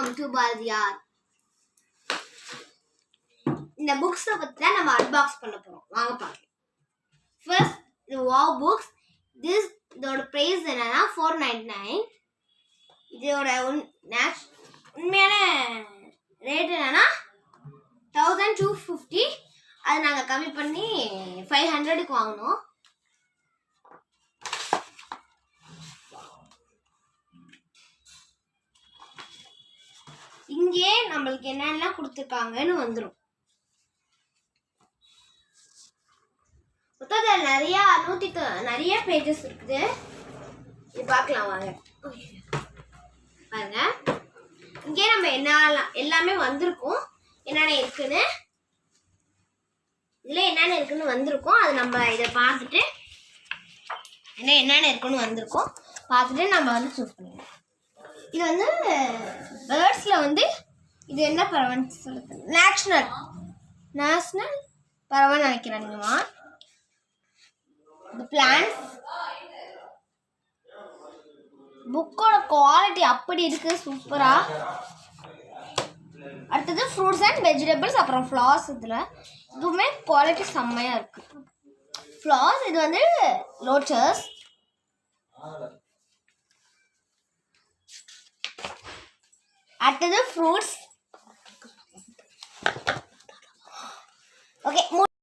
Welcome to Bharathiyar. இந்த புக்ஸை பற்றி தான் நம்ம அன்பாக்ஸ் பண்ண போகிறோம். வாங்க பார்க்கலாம். First wow books. இதோட ப்ரைஸ் என்னன்னா 499. இதோட உண்மையான ரேட் என்னன்னா 1250. அது நாங்கள் கம்மி பண்ணி 500க்கு வாங்கினோம். இங்கே நம்மளுக்கு என்னெல்லாம் கொடுத்துருக்காங்கன்னு வந்துடும். மொத்தத்தில் நிறைய பேஜஸ் இருக்குது. இது பார்க்கலாம் வாங்க. பாருங்க, இங்கே நம்ம எல்லாமே வந்திருக்கும். என்னென்ன இருக்குன்னு இதில் என்னென்ன இருக்குன்னு வந்திருக்கோம். அது நம்ம இதை பார்த்துட்டு என்னென்ன இருக்குன்னு வந்திருக்கோம் பார்த்துட்டு நம்ம வந்து சூஸ் பண்ணிக்கலாம். இது வந்து பேர்ட்ஸில் இது என்ன பறவைன்னு சொல்லுது? நேஷ்னல் பறவைன்னு நினைக்கிறேங்கம்மா. இந்த பிளான்ஸ் புக்கோட குவாலிட்டி அப்படி இருக்கு, சூப்பரா. அடுத்தது ஃப்ரூட்ஸ் அண்ட் வெஜிடபிள்ஸ், அப்புறம் ஃப்ளவர்ஸ். இதுவுமே குவாலிட்டி செம்மையா இருக்கு. ஃப்ளவர்ஸ் இது லோட்டஸ். அடுத்தது ஃப்ரூட்ஸ்.